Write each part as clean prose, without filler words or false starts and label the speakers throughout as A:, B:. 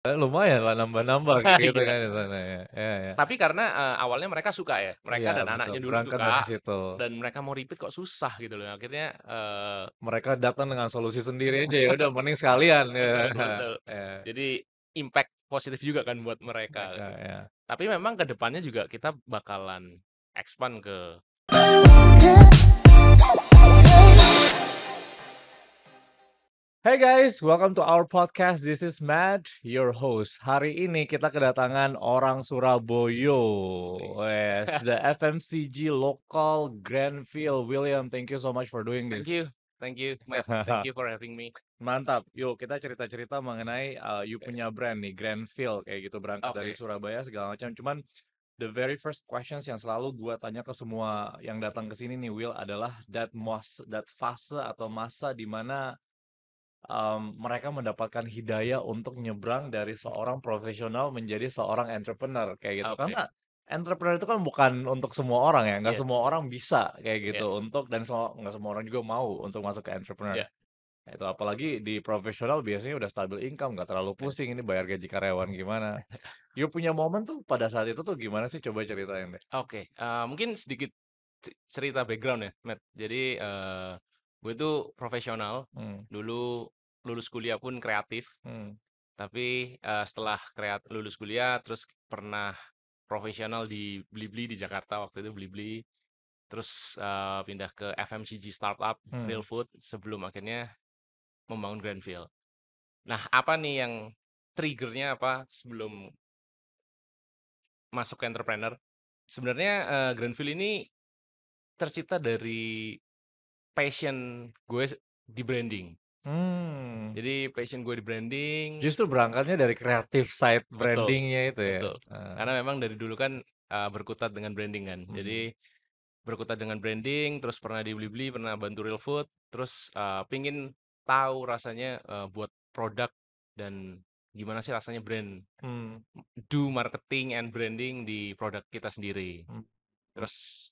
A: Lumayan lah nambah-nambah kayak gitu
B: Iya.
A: kan di sana ya. Iya ya.
B: Tapi karena, awalnya mereka suka ya, mereka
A: Iya
B: dan
A: betul,
B: anaknya dulu
A: berangkat dari
B: suka,
A: situ.
B: dan mereka mau repeat kok susah gitu loh. Akhirnya,
A: Mereka datang dengan solusi sendiri aja, ya udah mending sekalian ya.
B: betul betul.
A: Ya,
B: Jadi impact positif juga kan buat mereka
A: mereka
B: gitu.
A: ya.
B: Tapi memang ke depannya juga kita bakalan expand ke
A: Hey guys, welcome to our podcast. This is Matt, your host. Hari ini kita kedatangan orang Surabaya. Yes, the FMCG local Granville. William, thank you so much for doing
B: thank
A: this.
B: you thank you, Matt. Thank you for having me.
A: Mantap. Yuk kita cerita-cerita mengenai you punya brand nih, Granville kayak gitu berangkat dari
B: Oke,
A: Surabaya segala macam. Cuman the very first questions yang selalu gua tanya ke semua yang datang ke sini nih, Will, adalah that fase atau masa di mana mereka mendapatkan hidayah untuk nyebrang dari seorang profesional menjadi seorang entrepreneur kayak gitu.
B: oke.
A: Karena entrepreneur itu kan bukan untuk semua orang ya, nggak
B: Iya
A: semua orang bisa kayak
B: iya
A: gitu untuk dan nggak semua orang juga mau untuk masuk ke entrepreneur.
B: iya
A: Itu apalagi di profesional biasanya udah stabil income, nggak terlalu
B: iya.
A: pusing ini bayar gaji karyawan gimana. You punya momen tuh pada saat itu tuh gimana sih? Coba ceritain deh.
B: Oke, mungkin sedikit cerita background ya, Matt. Jadi, gue itu profesional,
A: Hmm,
B: dulu lulus kuliah pun kreatif,
A: hmm,
B: tapi, setelah lulus kuliah terus pernah profesional di Blibli di Jakarta, waktu itu Blibli, terus, pindah ke FMCG startup
A: hmm.
B: real food sebelum akhirnya membangun Granville. Nah, apa nih yang trigger-nya apa sebelum masuk ke entrepreneur? Sebenarnya, Granville ini tercipta dari passion gue di branding.
A: Hmm.
B: Jadi passion gue di branding
A: Justru berangkatnya dari creative side
B: betul,
A: brandingnya itu ya.
B: betul. Karena memang dari dulu kan, berkutat dengan branding kan.
A: Hmm.
B: Jadi berkutat dengan branding, terus pernah di Blibli, pernah bantu Real Food, terus, pengen tahu rasanya, buat produk dan gimana sih rasanya brand
A: Hmm.
B: do marketing and branding di produk kita sendiri.
A: Hmm.
B: Terus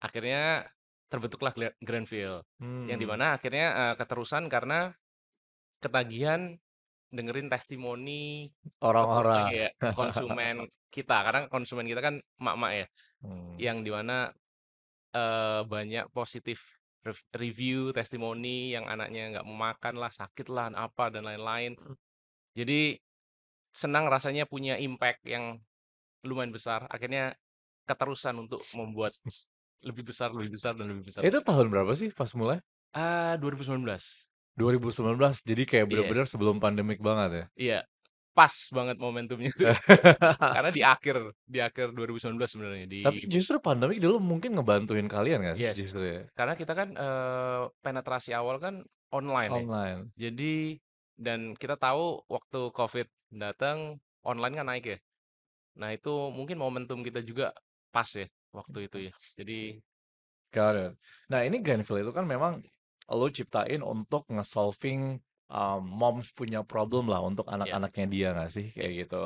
B: akhirnya terbentuklah Granville, yang di
A: Hmm.
B: mana akhirnya, keterusan karena ketagihan dengerin testimoni
A: Orang-orang.
B: iya, konsumen kita, karena konsumen kita kan emak-emak ya,
A: Hmm.
B: yang di mana, banyak positif review, testimoni yang anaknya nggak mau makan lah, sakit lah, apa, dan lain-lain. Jadi senang rasanya punya impact yang lumayan besar, akhirnya keterusan untuk membuat lebih besar lebih besar, dan lebih besar
A: Itu
B: lagi.
A: tahun berapa sih pas mulai?
B: 2019.
A: 2019. Jadi kayak
B: Iya
A: bener-bener sebelum pandemik banget ya.
B: iya, pas banget momentumnya tuh. Karena di akhir 2019 sebenarnya
A: Tapi justru pandemik dulu mungkin ngebantuin kalian gak sih
B: yes,
A: justru ya?
B: karena kita kan, penetrasi awal kan online ya.
A: Online.
B: Jadi dan kita tahu waktu Covid datang, online kan naik ya. Nah itu mungkin momentum kita juga pas ya, waktu itu ya. Jadi
A: Got it. Nah ini Granville itu kan memang lo ciptain untuk nge-solving moms punya problem lah untuk
B: ya
A: anak-anaknya dia gak sih
B: ya
A: kayak gitu.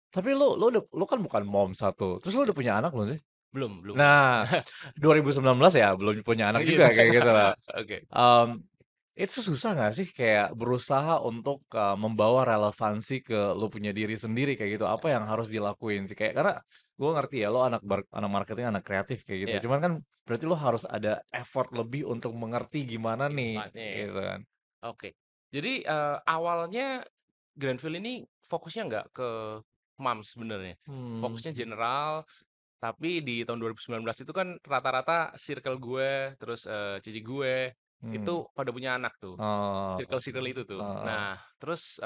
A: Tapi lo kan bukan mom satu, terus lo
B: ya,
A: udah punya anak belum sih?
B: belum belum.
A: Nah, 2019 ya belum punya anak
B: Gitu.
A: juga kayak gitu lah.
B: Oke.
A: Mmm, itu susah nggak sih kayak berusaha untuk, membawa relevansi ke lu punya diri sendiri kayak gitu, apa yang harus dilakuin sih? Kayak karena gue ngerti ya lo anak marketing, anak kreatif kayak
B: Iya,
A: gitu, cuman kan berarti lo harus ada effort lebih untuk mengerti gimana
B: di
A: nih,
B: depannya ya.
A: gitu kan.
B: Oke. Jadi, awalnya Granville ini fokusnya nggak ke moms sebenarnya.
A: Hmm,
B: Fokusnya general, tapi di tahun 2019 itu kan rata-rata circle gue, terus, cici gue, itu
A: hmm,
B: pada punya anak tuh,
A: oh,
B: circle-circle itu tuh.
A: heeh,
B: Nah, terus,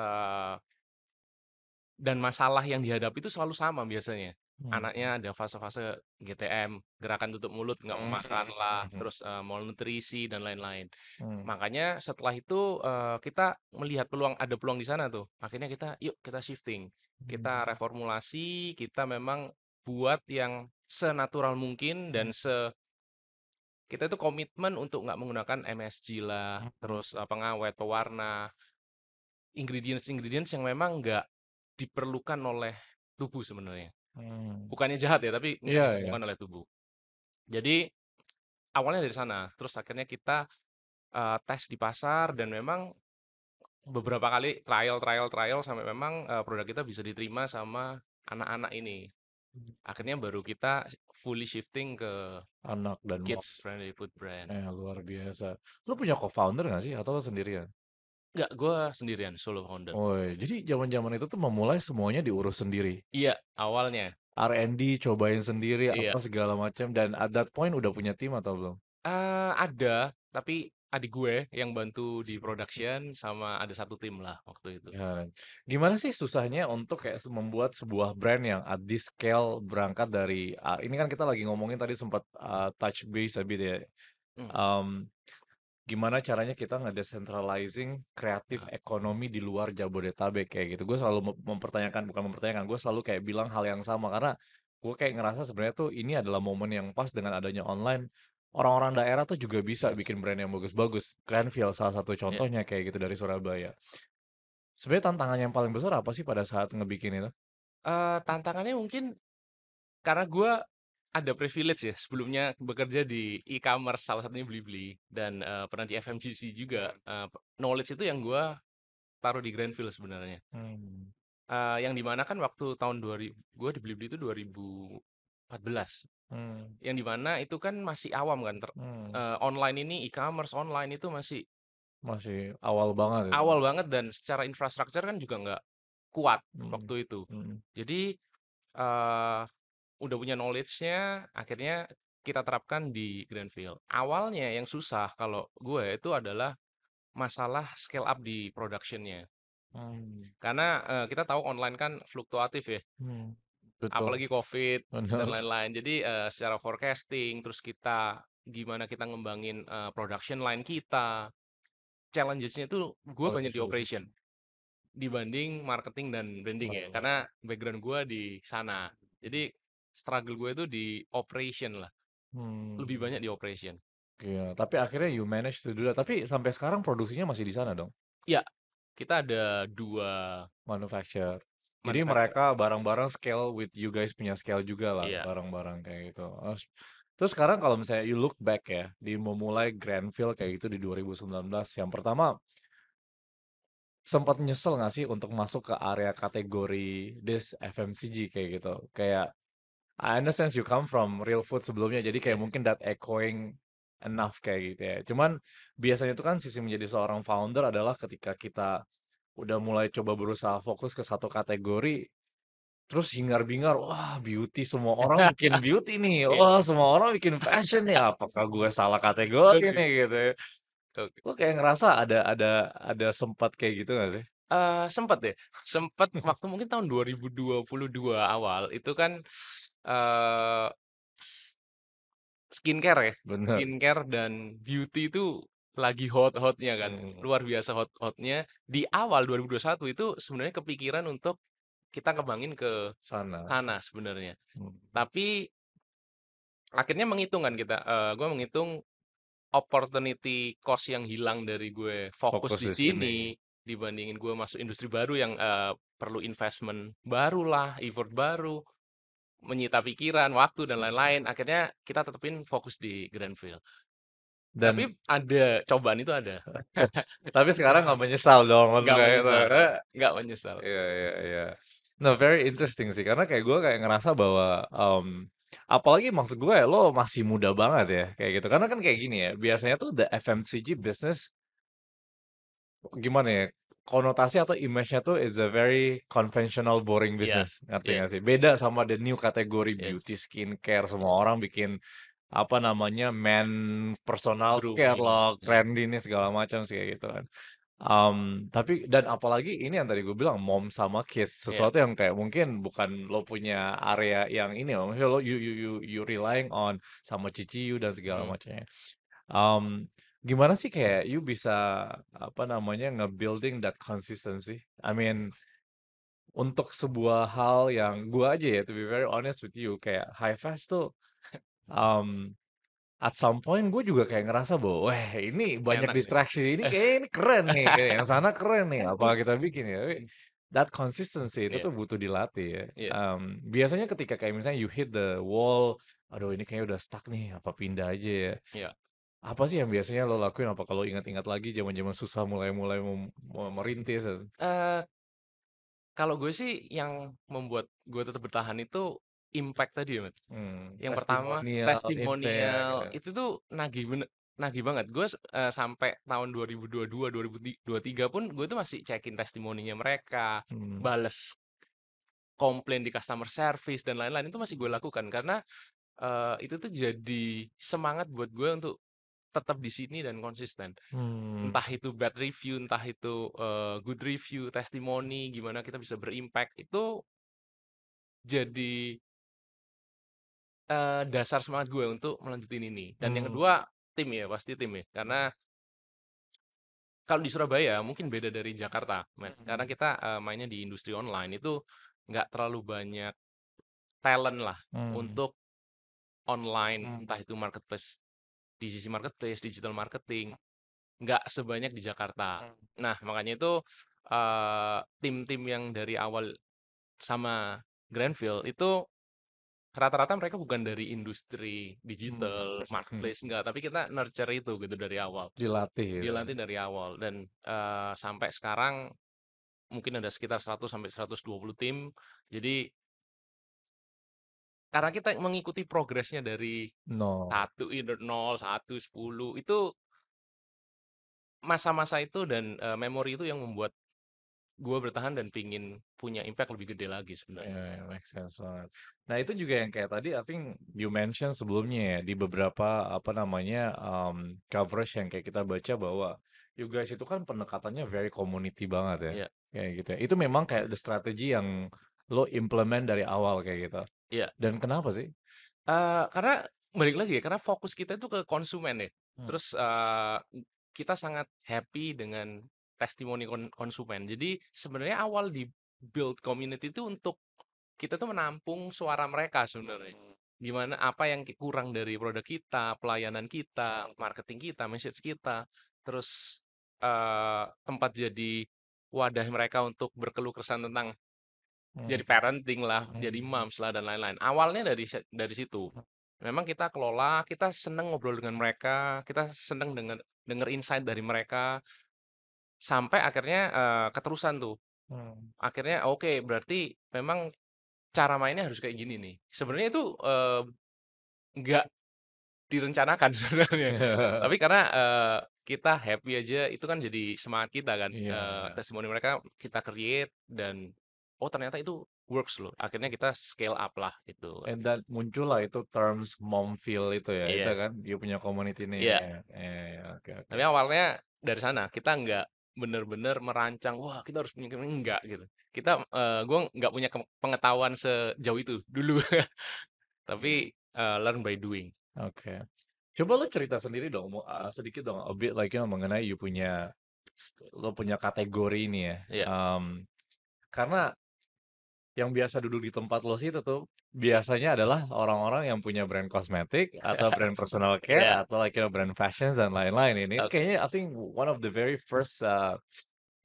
B: dan masalah yang dihadapi itu selalu sama biasanya.
A: hmm,
B: Anaknya ada fase-fase GTM, gerakan tutup mulut, nggak mau
A: mmm,
B: makan lah,
A: mhm,
B: terus, malnutrisi dan lain-lain.
A: hmm,
B: Makanya setelah itu, kita melihat ada peluang di sana tuh. Akhirnya yuk kita shifting, kita
A: hmm,
B: reformulasi, kita memang buat yang senatural mungkin dan kita itu komitmen untuk nggak menggunakan MSG lah,
A: mhm,
B: terus, pengawet, pewarna, ingredients-ingredients yang memang nggak diperlukan oleh tubuh sebenarnya.
A: hmm,
B: Bukannya jahat ya, tapi nggak
A: iya iya,
B: diperlukan oleh tubuh. Jadi awalnya dari sana, terus akhirnya kita, tes di pasar dan memang beberapa kali trial trial trial sampai memang, produk kita bisa diterima sama anak-anak ini. Akhirnya baru kita fully shifting ke
A: Anak dan
B: kids
A: moms.
B: friendly food brand.
A: Luar biasa. Lu punya co-founder nggak sih atau lu sendirian?
B: Nggak, gue sendirian, solo founder.
A: Jadi zaman-zaman itu tuh memulai semuanya diurus sendiri.
B: Iya, awalnya.
A: R&D cobain sendiri
B: Iya.
A: apa segala macam dan at that point udah punya tim atau belum?
B: Ada, tapi adik gue yang bantu di production sama ada satu tim lah waktu itu.
A: Ya, gimana sih susahnya untuk kayak membuat sebuah brand yang at this scale berangkat dari ini kan kita lagi ngomongin tadi sempat touch base a bit ya.
B: Mmm,
A: Em, Gimana caranya kita ngedecentralizing kreatif
B: heeh,
A: ekonomi di luar Jabodetabek kayak gitu. Gue selalu mempertanyakan, bukan mempertanyakan, gue selalu kayak bilang hal yang sama karena gue kayak ngerasa sebenarnya tuh ini adalah momen yang pas dengan adanya online. Orang-orang daerah tuh juga bisa
B: yes,
A: bikin brand yang bagus-bagus. Grandville salah satu
B: iya.
A: contohnya kayak gitu dari Surabaya. Sebenarnya tantangan yang paling besar apa sih pada saat ngebikin itu?
B: Tantangannya mungkin karena gue ada privilege ya, sebelumnya bekerja di e-commerce, salah satunya Blibli, dan, pernah di FMCG juga, knowledge itu yang gue taruh di Grandville sebenarnya.
A: Hmm.
B: Yang di mana kan waktu tahun 2000 gue di Blibli itu 2014,
A: Hmm.
B: yang di mana itu kan masih awam kan,
A: Hmm.
B: online ini, e-commerce online itu masih
A: Masih awal banget itu.
B: awal banget dan secara infrastruktur kan juga nggak kuat
A: Hmm.
B: waktu itu.
A: Hmm.
B: Jadi, eee, udah punya knowledge-nya, akhirnya kita terapkan di Grandville. Awalnya yang susah kalau gue itu adalah masalah scale up di production-nya.
A: Hmm.
B: Karena, kita tahu online kan fluktuatif ya,
A: Hmm. Betul,
B: apalagi Covid dan
A: benar.
B: lain-lain. Jadi, secara forecasting, terus kita gimana kita ngembangin, production line kita, challenges-nya itu gue
A: Oke,
B: banyak di
A: seru sih.
B: operation. Dibanding marketing dan branding ya,
A: Benar.
B: karena background gue di sana. Jadi struggle gue itu di operation lah, lebih
A: Hmm.
B: banyak di operation.
A: Iya, tapi akhirnya you manage to do that. Tapi sampai sekarang produksinya masih di sana dong,
B: Ya, kita ada 2
A: manufacture. Jadi
B: manufacturer.
A: mereka bareng-bareng scale with you guys punya scale juga lah,
B: Iya,
A: bareng-bareng kayak gitu. Terus sekarang kalau misalnya you look back ya, di memulai Grandville kayak gitu di 2019, yang pertama sempat nyesel nggak sih untuk masuk ke area kategori this FMCG kayak gitu? Kayak I understand you come from real food sebelumnya, jadi kayak
B: iya,
A: mungkin that echoing enough kayak gitu ya. Cuman biasanya itu kan sisi menjadi seorang founder adalah ketika kita udah mulai coba berusaha fokus ke satu kategori, terus hingar-bingar, wah beauty semua orang bikin beauty nih,
B: iya,
A: wah semua orang bikin fashion nih, apakah gue salah kategori
B: oke,
A: nih gitu ya.
B: oke.
A: Lo kayak ngerasa ada sempat kayak gitu gak sih?
B: Sempet ya, sempet waktu mungkin tahun 2022 awal itu kan, eee, s skincare ya,
A: Bener.
B: skincare dan beauty itu lagi hot-hotnya kan,
A: Hmm,
B: luar biasa hot-hotnya. Di awal 2021 itu sebenarnya kepikiran untuk kita kembangin ke
A: sana.
B: sana sebenarnya.
A: Hmm.
B: Tapi akhirnya menghitung kan kita, gue menghitung opportunity cost yang hilang dari gue fokus
A: Fokus
B: di
A: di sini.
B: sini, dibandingin gue masuk industri baru yang, perlu investment barulah, effort baru, menyita pikiran, waktu, dan lain-lain. Akhirnya kita tetepin fokus di Grandville. Tapi
A: Dan
B: ada, cobaan itu ada.
A: tapi sekarang nggak menyesal dong untuk
B: Nggak
A: kayak gitu.
B: menyesal, nggak menyesal.
A: Iya, iya, iya. No, very interesting sih. Karena kayak gue kayak ngerasa bahwa, apalagi maksud gue ya, lo masih muda banget ya, kayak gitu. Karena kan kayak gini ya, biasanya tuh the FMCG business, gimana ya, konotasi atau image-nya tuh is a very conventional, boring
B: Iya,
A: business. Ngerti
B: iya,
A: nggak sih? Beda sama the new kategori
B: yes,
A: beauty, skincare, semua
B: iya.
A: orang bikin, apa namanya, men personal care
B: Grooming,
A: loh,
B: iya,
A: trendy nih, segala macam sih, kayak gitu kan. Tapi dan apalagi ini yang tadi gue bilang mom sama kids,
B: iya,
A: sesuatu yang kayak mungkin bukan lo punya area yang ini loh, maksudnya lo you relying on sama cici you dan segala
B: mhm,
A: macamnya. Gimana sih kayak you bisa apa namanya nge-building that consistency? I mean untuk sebuah hal yang gue aja ya to be very honest with you kayak high fast tuh um, at some point gue juga kayak ngerasa bahwa, wah ini banyak
B: enak nih.
A: distraksi, ini kayak ini keren nih, kayak yang sana keren nih, apa kita bikin ya. Tapi that consistency itu
B: Iya,
A: tuh butuh dilatih ya.
B: iya,
A: Biasanya ketika kayak misalnya you hit the wall, aduh ini kayaknya udah stuck nih, apa pindah aja ya.
B: iya.
A: Apa sih yang biasanya lo lakuin? Apa kalau ingat-ingat lagi zaman-zaman susah mulai-mulai mau merintis?
B: Eee, Kalau gue sih yang membuat gue tetap bertahan itu impact tadi ya, Mas. Yang pertama
A: Testimonial, impact,
B: testimonial, itu tuh nagih banget. Gue sampai tahun 2022, 2023 pun gue tuh masih cekin testimoninya mereka,
A: hmm,
B: bales komplain di customer service dan lain-lain, itu masih gue lakukan karena, itu tuh jadi semangat buat gue untuk tetap di sini dan konsisten.
A: hmm,
B: Entah itu bad review, entah itu, good review, testimoni, gimana kita bisa berimpact, itu jadi dasar semangat gue untuk melanjutin ini. Dan yang
A: hmm,
B: kedua, tim ya, pasti tim ya. Karena kalau di Surabaya mungkin beda dari Jakarta, men. Karena
A: hmm,
B: kita, mainnya di industri online itu nggak terlalu banyak talent lah
A: hmm,
B: untuk online,
A: hmm,
B: entah itu marketplace, di sisi marketplace, digital marketing, nggak sebanyak di Jakarta. Nah, makanya itu, tim-tim yang dari awal sama Granville itu rata-rata mereka bukan dari industri
A: hmm,
B: digital,
A: hmm.
B: marketplace, enggak, tapi kita nurture itu gitu dari awal.
A: Dilatih gitu.
B: Dilatih dari awal dan, sampai sekarang mungkin ada sekitar 100 sampai 120 tim. Jadi karena kita mengikuti progresnya dari
A: No.
B: 1 nol, 1, 10 itu masa-masa itu dan, memori itu yang membuat gua bertahan dan pingin punya impact lebih gede lagi sebenarnya.
A: Ya, make sense banget. Nah, itu juga yang kayak tadi I think you mention sebelumnya ya di beberapa apa namanya coverage yang kayak kita baca bahwa you guys itu kan pendekatannya very community banget ya.
B: Iya,
A: Kayak gitu ya. Itu memang kayak the strategy yang lo implement dari awal kayak gitu.
B: iya.
A: Dan kenapa sih?
B: Karena balik lagi ya, karena fokus kita itu ke konsumen ya.
A: Hmm.
B: Terus, kita sangat happy dengan testimoni konsumen. Jadi sebenarnya awal di-build community itu untuk kita tuh menampung suara mereka sebenarnya. Gimana apa yang kurang dari produk kita, pelayanan kita, marketing kita, message kita, terus, tempat jadi wadah mereka untuk berkeluh kesah tentang
A: Hmm.
B: jadi parenting lah, jadi
A: Hmm.
B: moms lah, dan lain-lain. Awalnya dari situ. Memang kita kelola, kita seneng ngobrol dengan mereka, kita seneng denger insight dari mereka, sampai akhirnya, keterusan tuh.
A: Hmm.
B: Akhirnya oke, berarti memang cara mainnya harus kayak gini nih. Sebenarnya itu, nggak direncanakan sebenarnya. Tapi karena, kita happy aja, itu kan jadi semangat kita kan,
A: Iya, iya.
B: testimoni mereka kita create dan, oh ternyata itu works loh. Akhirnya kita scale up lah itu.
A: And then muncullah itu terms momfeel itu ya, itu
B: Iya,
A: kan you punya community ini.
B: iya.
A: Ya, ya, oke, oke.
B: Tapi awalnya dari sana, kita nggak bener-bener merancang, wah kita harus punya enggak gitu. Kita, gue nggak punya pengetahuan sejauh itu dulu. Tapi, learn by doing.
A: Oke. Coba lo cerita sendiri dong, sedikit dong, a bit like mengenai you punya lo punya kategori ini ya.
B: Iya.
A: Karena yang biasa duduk di tempat lo situ tuh biasanya adalah orang-orang yang punya brand kosmetik atau brand personal care
B: Iya,
A: atau like brand fashion dan lain-lain. Ini
B: oke.
A: kayaknya I think one of the very first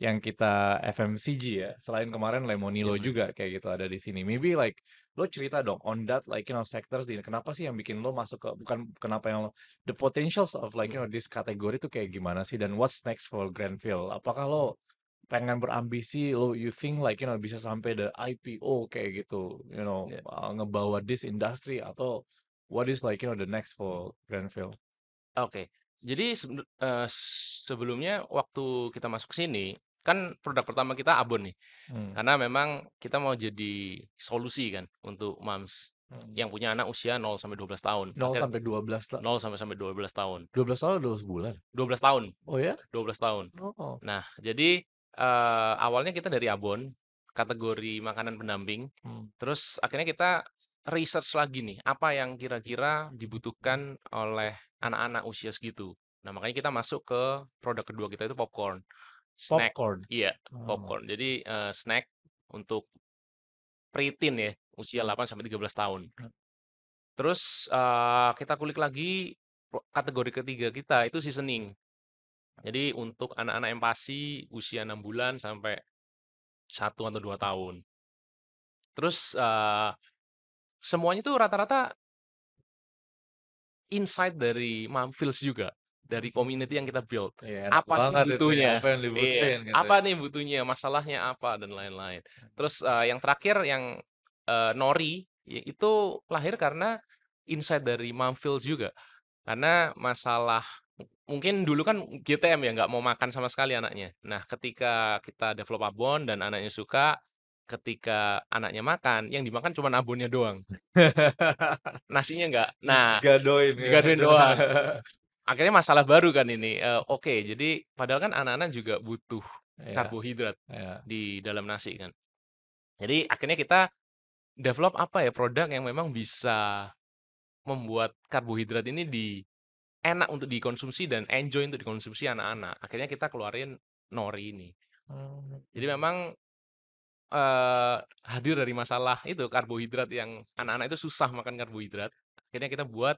A: yang kita FMCG ya, selain kemarin
B: Iya,
A: Lemonilo
B: Mas.
A: juga kayak gitu ada di sini. Maybe like lo cerita dong on that like sectors di kenapa sih yang bikin lo masuk ke bukan kenapa yang the potentials of like
B: Mhm,
A: this kategori itu kayak gimana sih dan what's next for Granville? Apakah lo pengen berambisi lo you think like bisa sampai the IPO kayak gitu,
B: iya.
A: ngebawa this industry atau what is like the next for Granville?
B: Oke. Jadi sebelumnya waktu kita masuk ke sini, kan produk pertama kita abon nih.
A: Hmm.
B: Karena memang kita mau jadi solusi kan untuk moms
A: Hmm.
B: yang punya anak usia 0 sampai 12 tahun.
A: 0 sampai 12
B: 0 sampai 12 tahun.
A: 12 tahun 12 bulan.
B: 12 tahun,
A: Oh ya?
B: 12 tahun.
A: Oh.
B: Nah, jadi, awalnya kita dari abon, kategori makanan pendamping,
A: Hmm.
B: terus akhirnya kita research lagi nih, apa yang kira-kira dibutuhkan oleh anak-anak usia segitu. Nah, makanya kita masuk ke produk kedua kita itu popcorn, snack.
A: Popcorn.
B: Iya,
A: Oh.
B: popcorn. Jadi, snack untuk preteen ya, usia
A: Hmm.
B: 8 sampai 13 tahun. Terus, kita kulik lagi kategori ketiga kita itu seasoning. Jadi untuk anak-anak empasi usia 6 bulan sampai 1 atau 2 tahun. Terus, semuanya tuh rata-rata insight dari Momfills juga. dari community yang kita build.
A: Iya, enak
B: Apa sih
A: banget itu ya,
B: butuhnya?
A: apa yang
B: Iya,
A: dibutuhin gitu
B: apa
A: ya.
B: nih butuhnya, masalahnya apa, dan lain-lain. Terus, yang terakhir yang, Nori, itu lahir karena insight dari Mumfields juga. Karena masalah mungkin dulu kan GTM ya, nggak mau makan sama sekali anaknya. Nah, ketika kita develop abon dan anaknya suka, ketika anaknya makan, yang dimakan cuma abonnya doang, nasinya nggak. Nah,
A: Digadoin ya.
B: digadoin doang. Akhirnya masalah baru kan ini, oke, jadi padahal kan anak-anak juga butuh
A: Iya,
B: karbohidrat
A: iya.
B: di dalam nasi kan. Jadi akhirnya kita develop apa ya, produk yang memang bisa membuat karbohidrat ini enak untuk dikonsumsi dan enjoy untuk dikonsumsi anak-anak. Akhirnya kita keluarin Nori ini. Jadi
A: Mmm.
B: memang, hadir dari masalah itu, karbohidrat yang anak-anak itu susah makan karbohidrat. Akhirnya kita buat,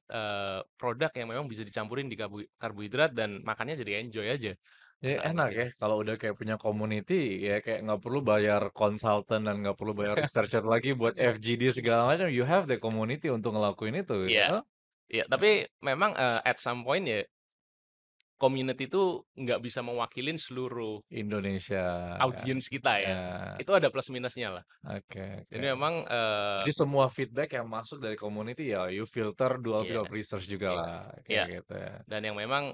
B: produk yang memang bisa dicampurin di karbohidrat dan makannya jadi enjoy aja
A: Jadi
B: anak-anak
A: enak ya
B: gitu.
A: kalau udah kayak punya community ya kayak nggak perlu bayar konsultan dan nggak perlu bayar researcher lagi buat FGD segala macam, you have the community untuk ngelakuin itu gitu,
B: Iya,
A: heeh.
B: iya, tapi memang, at some point ya, community itu nggak bisa mewakilin seluruh
A: Indonesia ya,
B: audiens kita ya.
A: ya,
B: Itu ada plus minusnya lah.
A: oke oke.
B: Jadi memang,
A: Jadi semua feedback yang masuk dari community ya you filter, do a
B: iya,
A: bit of research
B: iya,
A: jugalah,
B: iya,
A: kayak gitu ya.
B: dan yang memang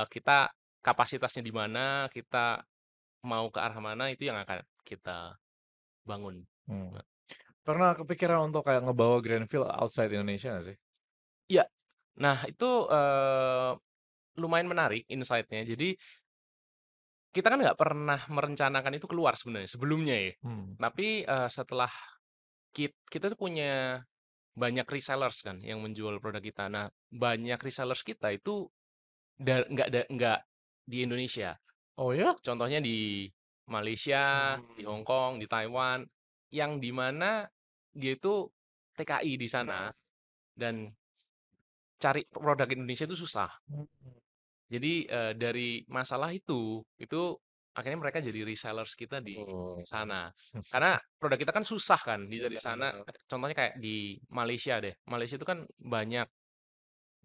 B: kita kapasitasnya di mana, kita mau ke arah mana, itu yang akan kita bangun.
A: Hmm.
B: Nah,
A: Pernah kepikiran untuk kayak ngebawa Grandville outside Indonesia nggak sih?
B: iya. Nah, itu, lumayan menarik insight-nya. Jadi, kita kan nggak pernah merencanakan itu keluar sebenarnya, sebelumnya ya.
A: Hmm.
B: Tapi, setelah kita tuh punya banyak resellers kan yang menjual produk kita. Nah, banyak resellers kita itu nggak di Indonesia.
A: Oh ya?
B: Contohnya di Malaysia, di
A: Hmm.
B: Hong Kong, di Taiwan, yang di mana dia itu TKI di sana dan cari produk Indonesia itu susah. Jadi, dari masalah itu akhirnya mereka jadi resellers kita di
A: Oh.
B: sana. Karena produk kita kan susah kan dari sana,
A: Benar.
B: contohnya kayak di Malaysia deh. Malaysia itu kan banyak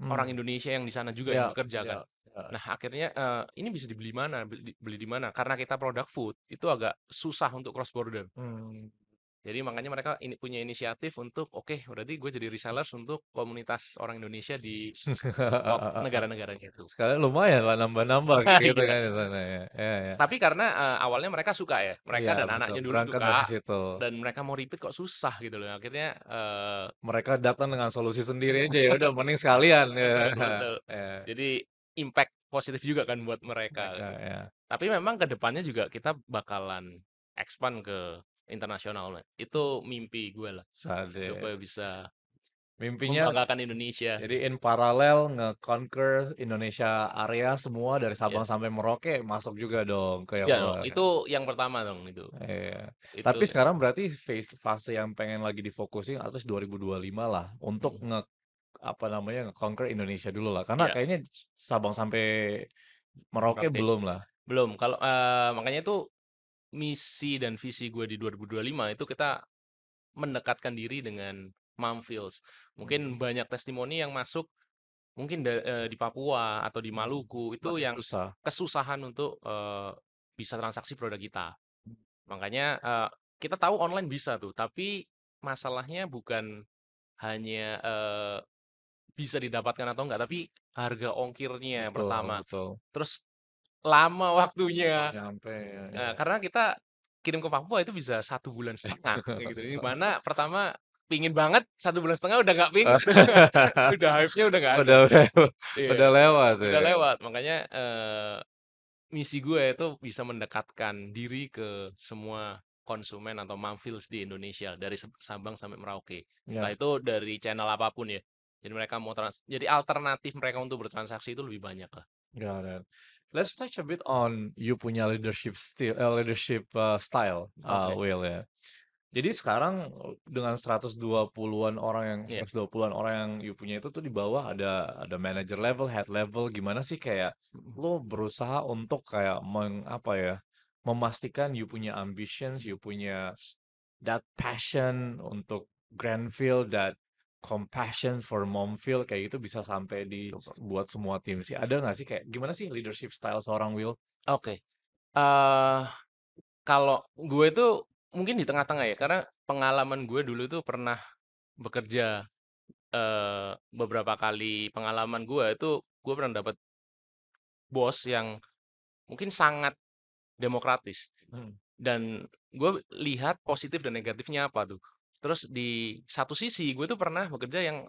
B: orang
A: Hmm.
B: Indonesia yang di sana juga yang
A: Ya,
B: bekerja kan.
A: ya, ya.
B: Nah, akhirnya, ini bisa dibeli mana, beli di mana, karena kita produk food, itu agak susah untuk cross border.
A: Hmm.
B: Jadi makanya mereka punya inisiatif untuk, "Oke, berarti gue jadi resellers untuk komunitas orang Indonesia di negara-negara gitu."
A: Sekalian lumayan lah nambah-nambah kayak gitu
B: Iya,
A: kan di sana ya. Iya ya.
B: tapi karena, awalnya mereka suka ya,
A: Iya
B: mereka dan
A: betul,
B: anaknya dulu
A: berangkat dari
B: suka,
A: situ.
B: dan mereka mau repeat kok susah gitu loh. Akhirnya,
A: Mereka datang dengan solusi sendiri aja, ya udah mending sekalian ya.
B: betul, betul.
A: Ya,
B: Jadi impact positif juga kan buat mereka
A: mereka
B: gitu.
A: ya.
B: Tapi memang ke depannya juga kita bakalan expand ke internasional, Mas. Itu mimpi gue lah,
A: Sade.
B: supaya bisa
A: Mimpinya
B: membanggakan Indonesia.
A: jadi in paralel nge-conquer Indonesia area semua dari Sabang
B: Yes.
A: sampai Merauke masuk juga dong ke yang
B: Ya dong,
A: luar.
B: itu yang pertama dong itu.
A: Iya.
B: Itu
A: Tapi sekarang berarti fase yang pengen lagi difokusin atas 2025 lah untuk
B: mhm,
A: apa namanya nge-conquer Indonesia dulu lah. Karena
B: iya,
A: kayaknya Sabang sampai Merauke
B: Merauke.
A: belum lah.
B: Belum, kalau, makanya itu misi dan visi gue di 2025 itu kita mendekatkan diri dengan Mumfields. Mungkin banyak testimoni yang masuk mungkin di Papua atau di Maluku itu
A: Masih
B: yang
A: susah.
B: kesusahan untuk, bisa transaksi produk kita. Makanya, kita tahu online bisa tuh, tapi masalahnya bukan hanya, bisa didapatkan atau enggak, tapi harga ongkirnya yang
A: Betul,
B: pertama.
A: betul.
B: Terus lama waktunya,
A: Nyampe ya, ya.
B: karena kita kirim ke Papua itu bisa 1,5 bulan kayak gitu. Di mana pertama pingin banget, 1,5 bulan udah nggak pingin, udah hype-nya udah nggak ada.
A: Udah
B: Iya,
A: udah lewat
B: udah
A: ya.
B: lewat. Makanya, misi gue itu bisa mendekatkan diri ke semua konsumen atau Mumfields di Indonesia dari Sabang sampai Merauke. Entah
A: Ya,
B: itu dari channel apapun ya. Jadi mereka mau jadi alternatif mereka untuk bertransaksi itu lebih banyak lah.
A: got it. Let's touch a bit on you punya leadership style,
B: Oke,
A: Will ya. Jadi sekarang dengan 120-an orang yang
B: iya.
A: 120-an orang yang you punya itu tuh di bawah ada manager level, head level, gimana sih kayak
B: Mhm.
A: lo berusaha untuk kayak apa ya, memastikan you punya ambitions, you punya that passion untuk Granville, that compassion for Momfil kayak gitu bisa sampai
B: Betul, Bro.
A: buat semua tim sih? Ada nggak sih kayak gimana sih leadership style seorang Will?
B: Oke, eee, kalau gue tuh mungkin di tengah-tengah ya, karena pengalaman gue dulu tuh pernah bekerja, beberapa kali pengalaman gue pernah dapat bos yang mungkin sangat demokratis.
A: Hmm.
B: Dan gue lihat positif dan negatifnya apa tuh. Terus di satu sisi gue tuh pernah bekerja yang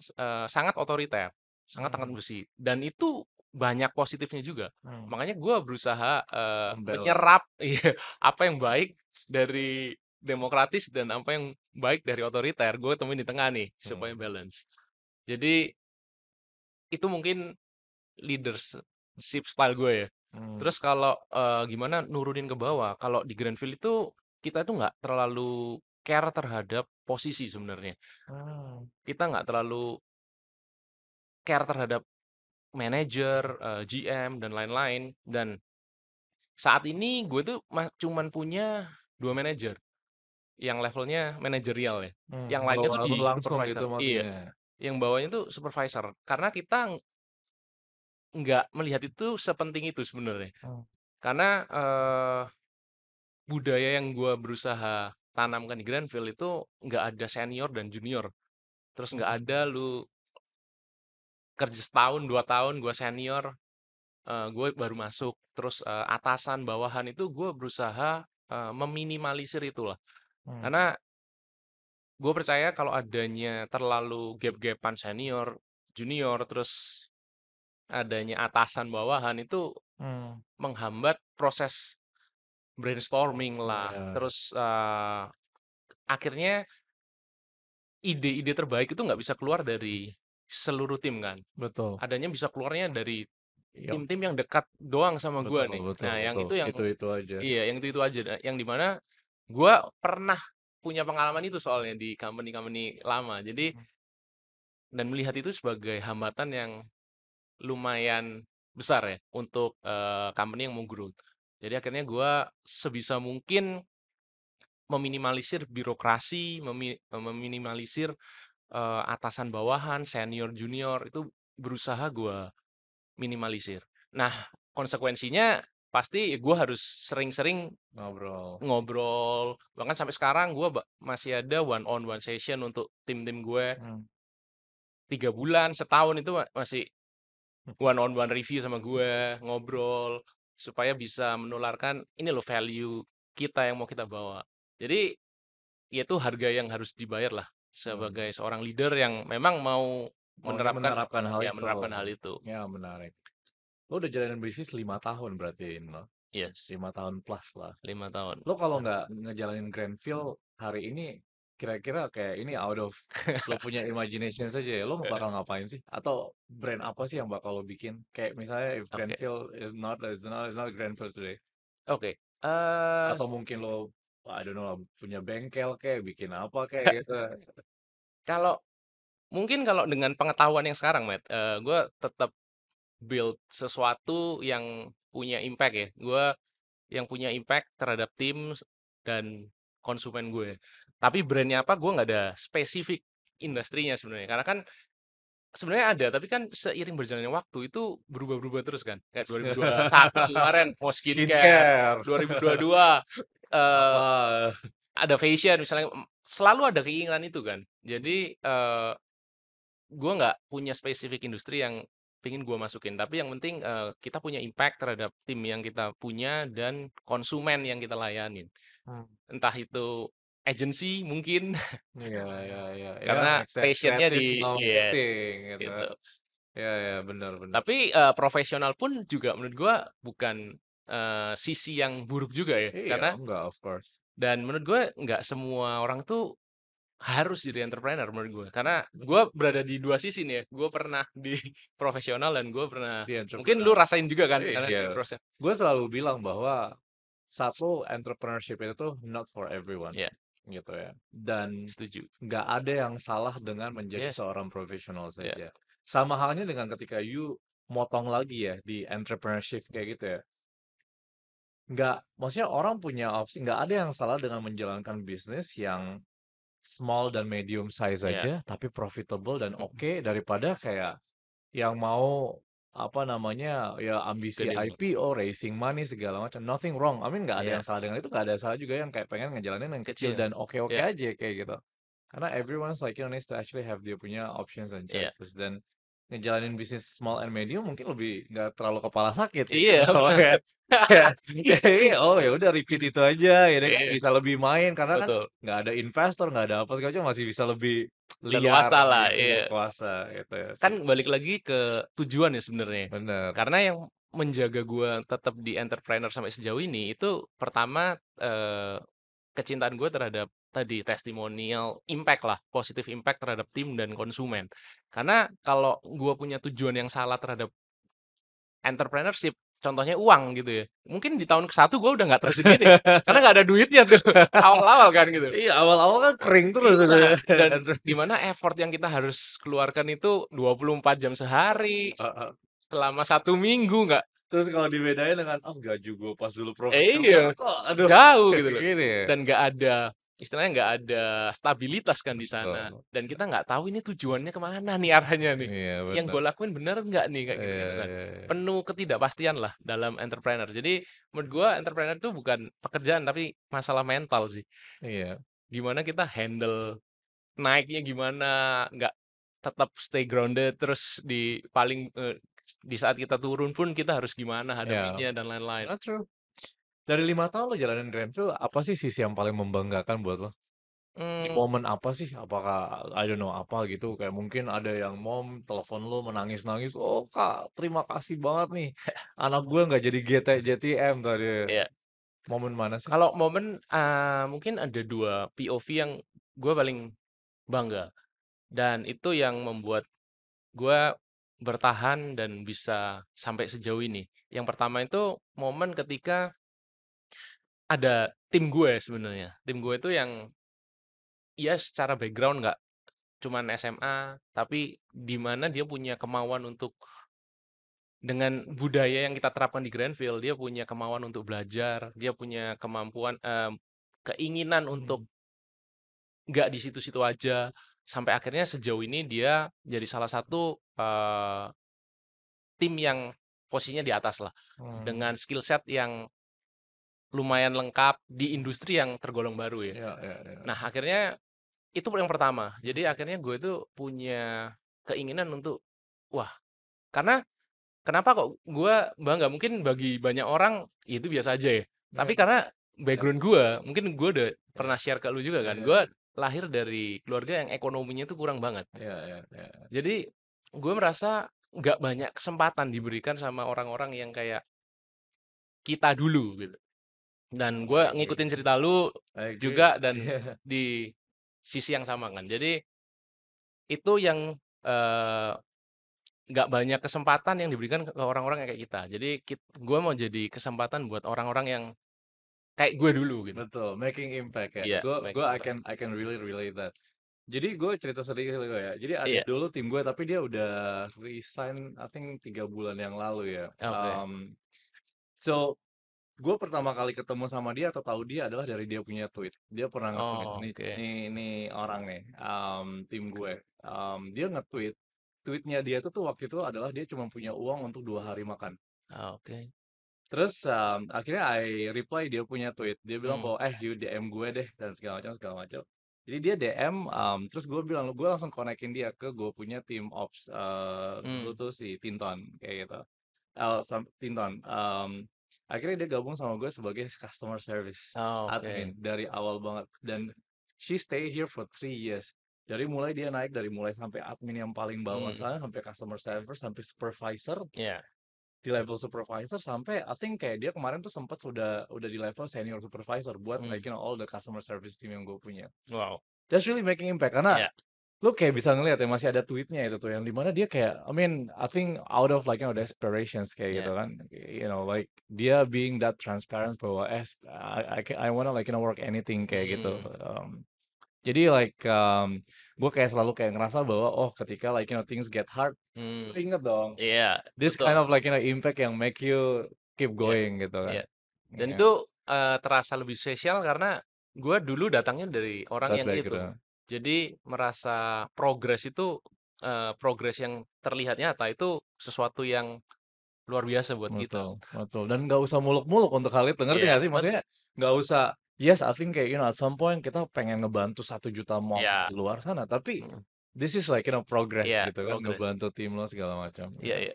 B: sangat otoriter, sangat-sangat
A: Hmm.
B: bersih, dan itu banyak positifnya juga.
A: Hmm.
B: Makanya gue berusaha
A: Membalance.
B: menyerap iya, apa yang baik dari demokratis dan apa yang baik dari otoriter. Gue temuin di tengah nih supaya
A: Hmm.
B: balance. Jadi itu mungkin leadership style gue ya.
A: Hmm.
B: Terus kalau, gimana nurunin ke bawah, kalau di Granville itu, kita itu nggak terlalu care terhadap posisi sebenarnya.
A: Hmm.
B: Kita nggak terlalu care terhadap manajer, GM, dan lain-lain. Dan saat ini gue tuh cuman punya 2 manajer, yang levelnya manajerial ya.
A: Hmm.
B: Yang lainnya tuh
A: Bawa lu
B: di
A: langsung gitu
B: supervisor. Iya,
A: maksudnya.
B: yang bawahnya tuh supervisor. Karena kita nggak melihat itu sepenting itu sebenarnya.
A: Hmm.
B: Karena, budaya yang gua berusaha tanamkan di Granville itu nggak ada senior dan junior. Terus nggak ada lu kerja setahun, 2 tahun, gua senior, gue baru masuk. Terus, atasan, bawahan itu gue berusaha, meminimalisir itulah.
A: Hmm.
B: Karena gue percaya kalau adanya terlalu gap-gapan senior, junior, terus adanya atasan, bawahan itu
A: Hmm.
B: menghambat proses brainstorming lah.
A: Iya,
B: Terus, akhirnya ide-ide terbaik itu nggak bisa keluar dari seluruh tim kan.
A: betul.
B: Adanya bisa keluarnya dari
A: Yap,
B: tim-tim yang dekat doang sama gua
A: betul,
B: nih.
A: betul,
B: Nah, yang
A: betul.
B: itu yang
A: Itu aja.
B: iya, yang itu aja, yang di mana gua pernah punya pengalaman itu soalnya di company-company lama. Jadi
A: Hmm.
B: dan melihat itu sebagai hambatan yang lumayan besar ya untuk, company yang mau growth. Jadi akhirnya gua sebisa mungkin meminimalisir birokrasi, meminimalisir atasan bawahan, senior junior itu berusaha gue minimalisir. Nah, konsekuensinya pasti gue harus sering-sering
A: Ngobrol.
B: ngobrol. Bahkan sampai sekarang gue masih ada one on one session untuk tim-tim gue.
A: Hmm.
B: 3 bulan, setahun itu masih one on one review sama gue, ngobrol supaya bisa menularkan ini loh value kita yang mau kita bawa. Jadi ya itu harga yang harus dibayar lah sebagai
A: Hmm.
B: seorang leader yang memang mau
A: Maunya
B: menerapkan
A: menerapkan hal
B: ya
A: itu.
B: menerapkan hal itu.
A: Ya, menarik. Lo udah jalanin bisnis 5 tahun berarti ini lo.
B: Yes,
A: 5 tahun plus lah.
B: 5 tahun.
A: Lo kalau nggak ngejalanin Grandfield hari ini, kira-kira kayak ini out of lo punya imagination saja ya, lo bakal ngapain sih? Atau brand apa sih yang bakal lo bikin? Kayak misalnya if
B: Oke,
A: Grandfield is not Grandfield today.
B: oke.
A: Atau mungkin lo, I don't know lah, punya bengkel kayak, bikin apa kayak gitu.
B: Kalau mungkin kalau dengan pengetahuan yang sekarang, Matt, gue tetap build sesuatu yang punya impact ya. Gue yang punya impact terhadap tim dan konsumen gue. Tapi brandnya apa, gue nggak ada spesifik industrinya sebenarnya. Karena kan sebenarnya ada, tapi kan seiring berjalannya waktu itu berubah-berubah terus kan. Kayak 2021 kemarin mau skincare,
A: Skincare.
B: 2022 eh,
A: Apa?
B: ada fashion misalnya, selalu ada keinginan itu kan. Jadi gue nggak punya spesifik industri yang pengen gue masukin, tapi yang penting kita punya impact terhadap tim yang kita punya dan konsumen yang kita layanin.
A: Hmm.
B: Entah itu agency mungkin
A: Iya, iya, iya. Ya,
B: karena passionnya
A: kreatif
B: di yes
A: marketing gitu.
B: gitu.
A: Ya, ya, benar, benar.
B: Tapi, profesional pun juga menurut gua bukan, sisi yang buruk juga ya.
A: Iya,
B: Karena
A: enggak, of course.
B: dan menurut gua nggak semua orang tuh harus jadi entrepreneur menurut gua. Karena
A: Betul.
B: gua berada di 2 sisi nih ya. Gua pernah di profesional dan gua pernah
A: Di
B: mungkin lu
A: entrepreneur.
B: rasain juga kan karena di
A: Iya.
B: proses
A: Gue selalu bilang bahwa satu entrepreneurship itu tuh not for everyone
B: ya,
A: gitu ya. Dan
B: setuju.
A: nggak ada yang salah dengan menjadi
B: Yes,
A: seorang profesional
B: ya,
A: saja. Sama halnya dengan ketika you motong lagi ya di entrepreneurship kayak gitu ya. Nggak, maksudnya orang punya opsi, nggak ada yang salah dengan menjalankan bisnis yang small dan medium size
B: Iya,
A: aja, tapi profitable dan
B: mhm,
A: oke daripada kayak yang mau, apa namanya, ya ambisi
B: gede banget.
A: IPO, raising money segala macam, nothing wrong. I mean nggak ada
B: Iya,
A: yang salah dengan itu, nggak ada yang salah juga yang kayak pengen ngejalanin yang kecil
B: kecil.
A: dan oke-oke
B: Iya,
A: aja kayak gitu. Karena everyone's like, needs to actually have dia punya options and
B: iya.
A: choices dan ngejalanin bisnis small and medium mungkin lebih nggak terlalu kepala sakit ya.
B: Iya,
A: Kalau
B: bener.
A: kayak kayak kayak, oh ya udah repeat itu aja, ya kan
B: Iya,
A: bisa lebih main karena kan
B: betul.
A: nggak ada investor, nggak ada apa segala macam, masih bisa lebih liar
B: Leluasa lah,
A: gitu,
B: iya.
A: berkuasa gitu ya sih.
B: Kan balik lagi ke tujuan ya sebenarnya.
A: Bener.
B: Karena yang menjaga gua tetap di entrepreneur sampai sejauh ini itu pertama, kecintaan gue terhadap tadi testimonial impact lah, positive impact terhadap tim dan konsumen. Karena kalau gua punya tujuan yang salah terhadap entrepreneurship, contohnya uang gitu ya, mungkin di tahun ke-1 gua udah nggak tersedia nih, karena nggak ada duitnya tuh, awal-awal kan gitu.
A: Iya, awal-awal kan kering terus itu ya.
B: Iya, dan di mana effort yang kita harus keluarkan itu 24 jam sehari,
A: Heeh.
B: selama 1 minggu nggak
A: Terus kalau dibedain dengan, "Oh, gaji gue pas dulu profitable
B: iya,
A: kok aduh
B: jauh
A: kayak
B: gitu loh.
A: gini ya?"
B: Dan nggak ada, istilahnya nggak ada stabilitas kan di sana.
A: Betul.
B: Dan kita nggak tahu ini tujuannya kemana nih arahnya nih.
A: Iya,
B: Yang
A: bener.
B: gue lakuin bener nggak nih kayak
A: Iya
B: gitu-gitu kan.
A: iya iya.
B: Penuh ketidakpastian lah dalam entrepreneur. Jadi menurut gue entrepreneur itu bukan pekerjaan tapi masalah mental sih.
A: Iya
B: Gimana kita handle naiknya gimana, nggak tetap stay grounded terus di saat kita turun pun kita harus gimana
A: iya.
B: hadapinnya dan lain-lain.
A: That's true. Dari 5 tahun lo jalanin Grandville, apa sih sisi yang paling membanggakan buat lo? Di
B: Mmm,
A: momen apa sih? Apakah I don't know apa gitu, kayak mungkin ada yang mom telepon lo menangis-nangis, "Oh Kak, terima kasih banget nih, anak gue nggak jadi JTM tadi."
B: iya.
A: Momen mana sih?
B: Kalau momen, mungkin ada 2 POV yang gue paling bangga, dan itu yang membuat gue bertahan dan bisa sampai sejauh ini. Yang pertama itu momen ketika ada tim gue sebenarnya. Tim gue itu yang, ya secara background nggak cuman SMA, tapi di mana dia punya kemauan untuk dengan budaya yang kita terapkan di Granville, dia punya kemauan untuk belajar, dia punya kemampuan, keinginan untuk
A: Mhm.
B: nggak di situ-situ aja, sampai akhirnya sejauh ini dia jadi salah satu, tim yang posisinya di atas lah,
A: Mmm,
B: dengan skill set yang lumayan lengkap di industri yang tergolong baru ya.
A: iya iya iya.
B: Nah, akhirnya itu yang pertama. Jadi akhirnya gue itu punya keinginan untuk, wah, karena kenapa kok gue bangga, mungkin bagi banyak orang ya itu biasa aja ya,
A: Iya
B: tapi karena
A: iya
B: background gue, mungkin gue udah
A: iya
B: pernah share ke lu juga kan,
A: iya
B: gue lahir dari keluarga yang ekonominya itu kurang banget.
A: iya iya iya.
B: Jadi, gue merasa nggak banyak kesempatan diberikan sama orang-orang yang kayak kita dulu gitu. Dan gue
A: I agree,
B: ngikutin cerita lu
A: I agree.
B: juga dan
A: Iya
B: di sisi yang sama kan. Jadi itu yang, eee, nggak banyak kesempatan yang diberikan ke orang-orang yang kayak kita. Jadi gue mau jadi kesempatan buat orang-orang yang kayak gue dulu gitu.
A: betul, making impact ya.
B: Iya,
A: Gue
B: making impact.
A: I can really relate that. Jadi gue cerita sedikit kali ya. Jadi ada
B: Iya,
A: dulu tim gue tapi dia udah resign I think 3 bulan yang lalu ya.
B: oke.
A: So gue pertama kali ketemu sama dia atau tahu dia adalah dari dia punya tweet. Dia pernah nge-tweet,
B: Oh, oke.
A: nih orang nih, tim gue, dia nge-tweet, tweetnya dia tuh waktu itu adalah dia cuma punya uang untuk 2 hari makan.
B: Oke.
A: Terus, akhirnya I reply dia punya tweet, dia bilang
B: Mmm,
A: bahwa, "You DM gue deh," dan segala macam segala macam. Jadi dia DM, terus gue langsung konekin dia ke gue punya tim ops, dulu
B: mmm,
A: tuh si Tinton, kayak gitu. Tinton, akhirnya dia gabung sama gue sebagai customer service
B: oh,
A: admin
B: oke.
A: dari awal banget dan she stay here for 3 years. Dari mulai sampai admin yang paling bawah
B: Mmm,
A: sana, sampai customer service, sampai supervisor,
B: iya,
A: di level supervisor sampai I think kayak dia kemarin tuh sempat udah di level senior supervisor buat
B: mmm,
A: like all the customer service team yang gue punya.
B: wow,
A: That's really making impact karena
B: iya,
A: lu kayak bisa ngeliat ya masih ada tweetnya itu tuh yang dimana dia kayak I mean I think out of like desperations kayak gitu
B: iya,
A: kan, like dia being that transparent bahwa I wanna like work anything kayak gitu.
B: mhm,
A: Jadi like gue kayak selalu kayak ngerasa bahwa oh ketika like things get hard, lu
B: mmm,
A: inget dong
B: iya,
A: this kind
B: betul,
A: of like impact yang make you keep
B: iya,
A: going gitu kan.
B: iya. Dan
A: Iya,
B: itu, terasa lebih spesial karena gue dulu datangnya dari orang
A: that
B: yang itu,
A: background.
B: Jadi merasa progres itu, progres yang terlihat nyata itu sesuatu yang luar biasa buat kita.
A: Betul, betul, dan nggak usah muluk-muluk untuk hal itu, ngerti
B: Iya,
A: nggak sih? Maksudnya nggak usah yes, I think kayak, at some point kita pengen ngebantu 1 juta moms
B: iya,
A: di luar sana, tapi
B: mhm,
A: this is like, progress
B: iya,
A: gitu kan,
B: progres.
A: ngebantu tim lo segala macam.
B: Iya,
A: Ya,
B: iya.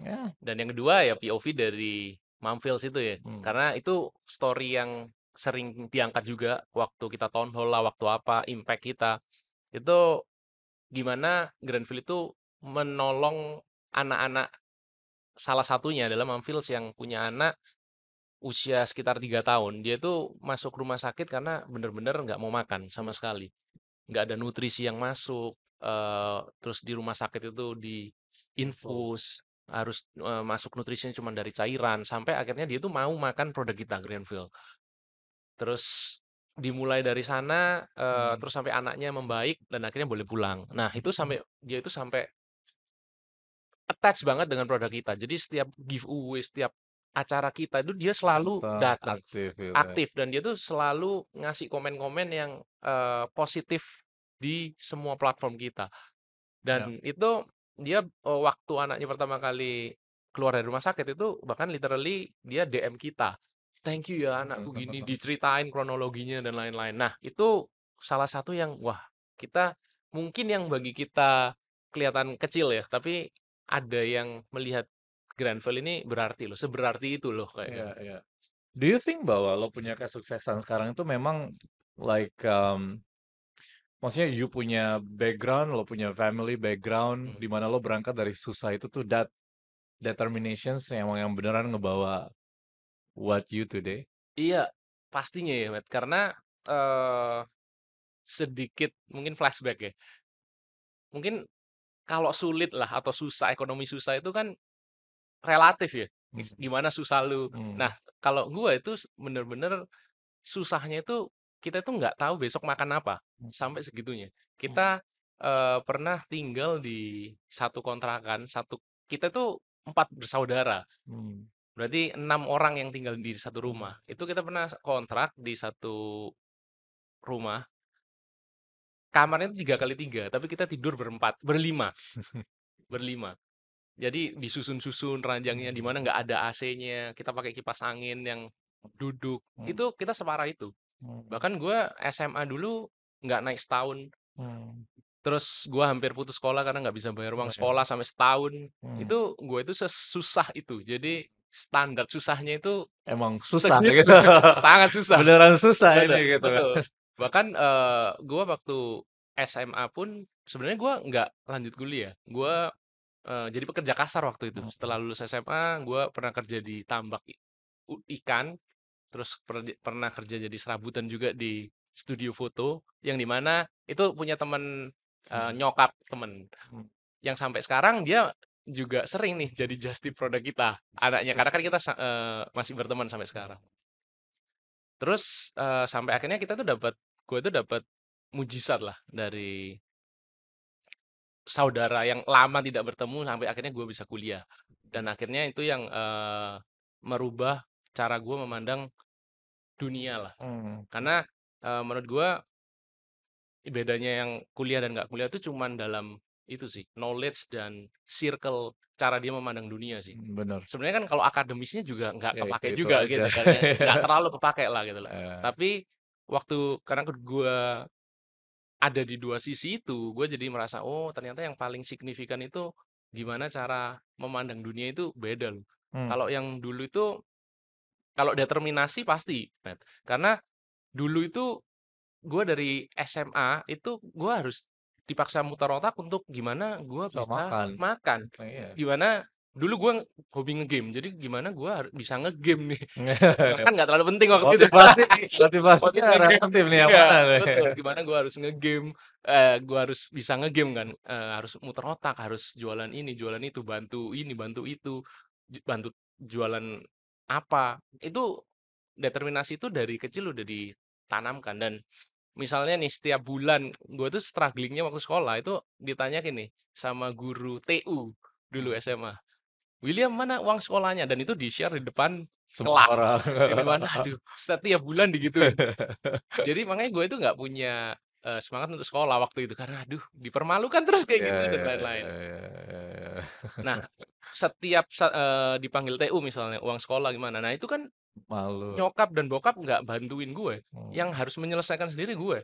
A: ya,
B: Dan yang kedua ya POV dari Mumfields itu ya,
A: mmm,
B: karena itu story yang sering diangkat juga waktu kita town hall lah, waktu apa, impact kita. Itu gimana Granville itu menolong anak-anak, salah satunya adalah Mumfields yang punya anak usia sekitar 3 tahun. Dia itu masuk rumah sakit karena bener-bener nggak mau makan sama sekali. Nggak ada nutrisi yang masuk, terus di rumah sakit itu
A: betul,
B: diinfus, harus, masuk nutrisinya cuma dari cairan, sampai akhirnya dia tuh mau makan produk kita, Granville. Terus dimulai dari sana,
A: mmm,
B: terus sampai anaknya membaik dan akhirnya boleh pulang. Nah, itu sampai dia itu sampai attach banget dengan produk kita. Jadi setiap giveaway, setiap acara kita itu dia selalu
A: datang,
B: datang,
A: aktif gitu ya.
B: aktif, dan dia tuh selalu ngasih komen-komen yang, positif di semua platform kita.
A: Ya,
B: Dan itu dia, waktu anaknya pertama kali keluar dari rumah sakit itu bahkan literally dia DM kita, "Thank you ya anakku gini," diceritain kronologinya dan lain-lain. Nah, itu salah satu yang, wah, kita mungkin yang bagi kita kelihatan kecil ya, tapi ada yang melihat Granville ini berarti loh, seberarti itu loh kayaknya.
A: iya, iya. Do you think bahwa lo punya kesuksesan sekarang itu memang like, maksudnya you punya background, lo punya family background,
B: Mhm.
A: di mana lo berangkat dari susah itu tuh that determinations yang beneran ngebawa what you today?
B: Iya, pastinya ya, Matt, karena, eee, sedikit mungkin flashback ya, mungkin kalau sulit lah atau susah, ekonomi susah itu kan relatif ya,
A: Mhm,
B: gimana susah lu. Nah,
A: mmm,
B: kalau gua itu bener-bener susahnya itu kita tuh nggak tahu besok makan apa,
A: mhm,
B: sampai segitunya.
A: mhm,
B: Kita, pernah tinggal di satu kontrakan, kita tuh 4 bersaudara,
A: mmm,
B: berarti 6 orang yang tinggal di satu
A: mhm,
B: rumah. Itu kita pernah kontrak di satu rumah, kamarnya itu 3 kali 3 tapi kita tidur berlima berlima. Jadi disusun-susun ranjangnya di mana
A: mhm,
B: nggak ada AC-nya, kita pakai kipas angin yang duduk,
A: mhm,
B: itu kita separah itu.
A: mhm,
B: Bahkan gue SMA dulu nggak naik setahun,
A: mmm,
B: terus gue hampir putus sekolah karena nggak bisa bayar uang
A: oh ya,
B: sekolah sampai setahun.
A: mmm,
B: Itu gue itu sesusah itu. Jadi standar susahnya itu
A: emang susah
B: segitu,
A: gitu,
B: sangat susah.
A: beneran susah ini
B: Bener,
A: gitu kan.
B: betul. Bahkan, gua waktu SMA pun sebenarnya gua nggak lanjut kuliah. Gua, jadi pekerja kasar waktu itu. Setelah
A: Mhm,
B: lulus SMA, gua pernah kerja di tambak ikan, terus pernah kerja jadi serabutan juga di studio foto, yang di mana itu punya temen,
A: mhm,
B: nyokap temen,
A: mmm,
B: yang sampai sekarang dia juga sering nih jadi just tip produk kita, anaknya. Karena kan kita masih berteman sampai sekarang. Terus, sampai akhirnya gue tuh dapat mujizat lah dari saudara yang lama tidak bertemu sampai akhirnya gue bisa kuliah. Dan akhirnya itu yang, merubah cara gue memandang dunia lah.
A: mmm,
B: Karena, menurut gue bedanya yang kuliah dan nggak kuliah itu cuman dalam itu sih, knowledge dan circle cara dia memandang dunia sih.
A: bener,
B: Sebenarnya kan kalau akademisnya juga nggak
A: ya
B: kepakai
A: itu-itu
B: juga
A: aja.
B: gitu kan ya, nggak terlalu kepakai lah gitu loh.
A: Eee,
B: Tapi karena gue ada di 2 sisi itu, gue jadi merasa, oh ternyata yang paling signifikan itu gimana cara memandang dunia itu beda loh.
A: mmm,
B: Kalau yang dulu itu, kalau determinasi pasti, Matt. Karena dulu itu gue dari SMA itu gue harus dipaksa muter otak untuk gimana gue
A: bisa
B: bisa
A: makan,
B: makan.
A: iya.
B: Gimana dulu gue hobi nge-game, jadi gimana gue bisa nge-game nih. Makan nggak terlalu penting waktu itu.
A: Motivasi
B: Motif
A: motivasinya
B: nge-game.
A: relatif nih yang
B: Iya,
A: mana nih?
B: betul. Gimana gue harus nge-game, gue harus bisa nge-game kan, harus muter otak, harus jualan ini, jualan itu, bantu ini, bantu itu, bantu jualan apa. Itu determinasi itu dari kecil udah ditanamkan. Dan misalnya nih setiap bulan gue tuh strugglingnya waktu sekolah itu ditanya gini sama guru TU dulu
A: Mmm,
B: SMA, "William mana uang sekolahnya?" Dan itu di-share di depan
A: semua
B: kelas,
A: orang.
B: yang di mana aduh setiap bulan digituin. Jadi makanya gue itu nggak punya semangat untuk sekolah waktu itu karena aduh dipermalukan terus kayak
A: Iya
B: gitu dan
A: iya
B: lain-lain.
A: iya iya iya.
B: Nah, setiap dipanggil TU misalnya, uang sekolah gimana, nah itu kan
A: Malu.
B: nyokap dan bokap nggak bantuin gue,
A: Mmm,
B: yang harus menyelesaikan sendiri gue.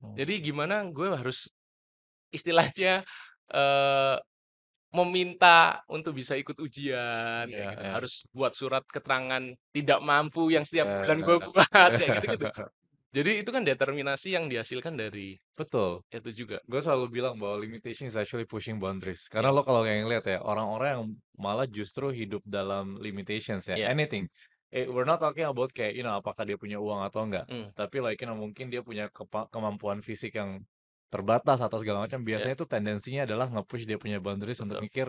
A: mmm.
B: Jadi gimana gue harus istilahnya, eee, meminta untuk bisa ikut ujian kayak
A: Iya
B: gitu,
A: iya.
B: harus buat surat keterangan tidak mampu yang setiap bulan gue
A: Eee,
B: buat, kayak gitu-gitu. Jadi itu kan determinasi yang dihasilkan dari
A: betul.
B: itu juga.
A: Gue selalu bilang bahwa limitation is actually pushing boundaries. Karena
B: Iya
A: lo kalau kayak ngeliat ya, orang-orang yang malah justru hidup dalam limitations ya,
B: iya,
A: anything. We're not talking about kayak, apakah dia punya uang atau enggak.
B: mmm,
A: Tapi like, mungkin dia punya kemampuan fisik yang terbatas atau segala macam.
B: iya,
A: Biasanya tuh tendensinya adalah nge-push dia punya boundaries untuk
B: betul,
A: mikir,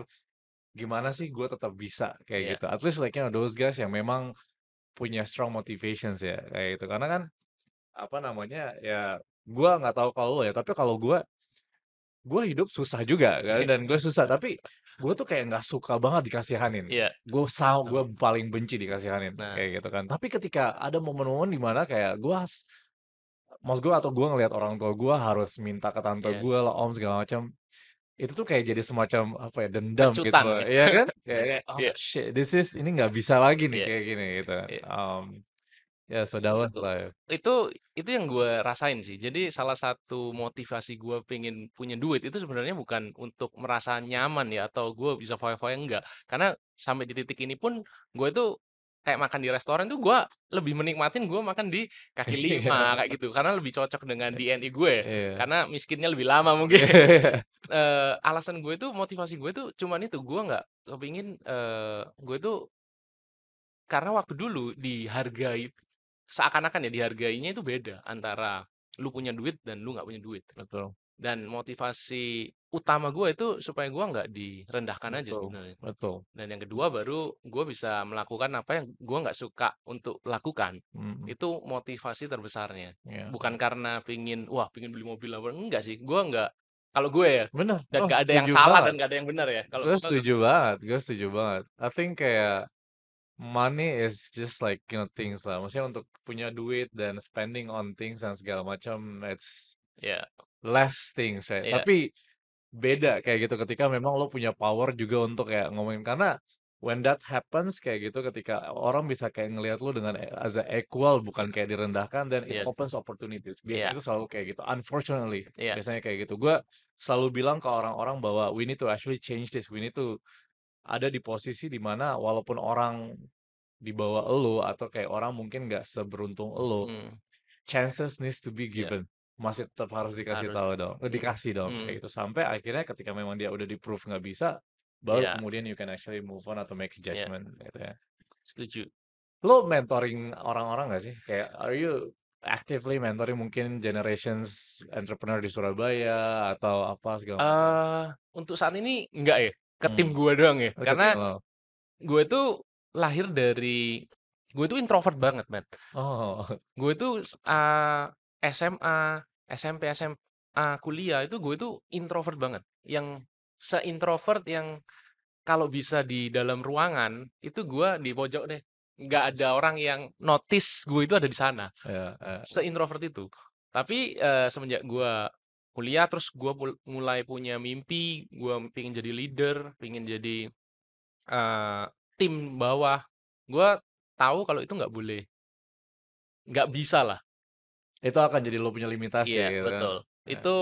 A: gimana sih gue tetap bisa kayak
B: iya
A: gitu. At least like, those guys yang memang punya strong motivations ya, kayak gitu. Karena kan, apa namanya, ya gue nggak tahu kalau lo ya, tapi kalau gue hidup susah juga kan,
B: iya
A: dan gue susah, tapi gue tuh kayak nggak suka banget dikasihanin.
B: iya,
A: Gue
B: sama.
A: paling benci dikasihanin,
B: Nah,
A: kayak gitu kan. Tapi ketika ada momen-momen di mana kayak maksud gue atau gue ngelihat orang tua gue harus minta ke tante
B: iya,
A: gue lah, om segala macam, itu tuh kayak jadi semacam apa ya, dendam gitu
B: pecutan
A: loh,
B: ya.
A: iya kan? "Oh
B: Iya
A: shit, ini nggak bisa lagi nih
B: iya
A: kayak gini," gitu kan.
B: iya.
A: Ya so that was
B: Itu
A: life.
B: itu yang gue rasain sih. Jadi salah satu motivasi gue pengen punya duit itu sebenarnya bukan untuk merasa nyaman ya atau gue bisa foya-foya, enggak. Karena sampai di titik ini pun gue itu kayak makan di restoran tuh gue lebih menikmatin gue makan di kaki lima
A: Iya
B: kayak gitu karena lebih cocok dengan DNA gue
A: iya.
B: karena miskinnya lebih lama mungkin. Alasan gue itu motivasi gue itu cuman itu gue nggak kepingin gue itu karena waktu dulu dihargai seakan-akan ya dihargainya itu beda antara lu punya duit dan lu nggak punya duit.
A: Betul
B: Dan motivasi utama gue itu supaya gue nggak direndahkan aja
A: betul
B: sebenarnya.
A: betul.
B: Dan yang kedua baru gue bisa melakukan apa yang gue nggak suka untuk lakukan.
A: Mhm,
B: Itu motivasi terbesarnya.
A: iya
B: Bukan
A: iya.
B: karena pingin, wah pingin beli mobil apa. Enggak sih. Gue nggak, kalau gue ya,
A: Bener,
B: dan
A: oh
B: nggak ada yang
A: setuju
B: salah dan
A: banget.
B: nggak ada yang benar ya. Kalau
A: Gue
B: gue
A: setuju banget gue setuju banget. I think kayak money is just like, things lah. Maksudnya untuk punya duit dan spending on things dan segala macam, it's
B: ya,
A: less things, right?
B: ya,
A: Tapi beda kayak gitu ketika memang lo punya power juga untuk kayak ngomongin, karena when that happens kayak gitu, ketika orang bisa kayak ngelihat lo dengan as a equal, bukan kayak direndahkan, then it
B: ya,
A: opens opportunities. Biasanya
B: ya,
A: itu selalu kayak gitu. Unfortunately,
B: ya,
A: biasanya kayak gitu. Gue selalu bilang ke orang-orang bahwa we need to actually change this. We need to ada di posisi di mana walaupun orang di bawah elo atau kayak orang mungkin nggak seberuntung elo,
B: hmm,
A: chances needs to be
B: ya,
A: given. Masih tetap harus dikasih
B: harus,
A: tahu dong,
B: hmm,
A: dikasih dong
B: hmm,
A: kayak gitu. Sampai akhirnya ketika memang dia udah di-prove nggak bisa, baru
B: ya,
A: kemudian you can actually move on atau make a
B: ya,
A: judgment gitu ya.
B: setuju.
A: Lo mentoring orang-orang nggak sih? Kayak are you actively mentoring mungkin generations entrepreneur di Surabaya atau apa segala macam?
B: Untuk saat ini enggak ya, ke tim
A: Hmm,
B: gue doang ya.
A: deketin
B: Karena
A: lo.
B: gue tuh lahir dari gue tuh introvert banget, Matt.
A: Oh,
B: Gue tuh SMA, SMP, SMA, kuliah itu gue tuh introvert banget. Yang seintrovert yang kalau bisa di dalam ruangan, itu gue di pojok deh. Nggak ada orang yang notice gue itu ada di sana.
A: ya,
B: Seintrovert itu. Tapi, semenjak gua kuliah, terus gua mulai punya mimpi, gua pengen jadi leader, pengen jadi, eee, tim bawah. Gua tahu kalau itu nggak boleh, nggak bisalah.
A: itu akan jadi lo punya limitasi
B: Iya,
A: gitu kan.
B: betul.
A: Ya,
B: Itu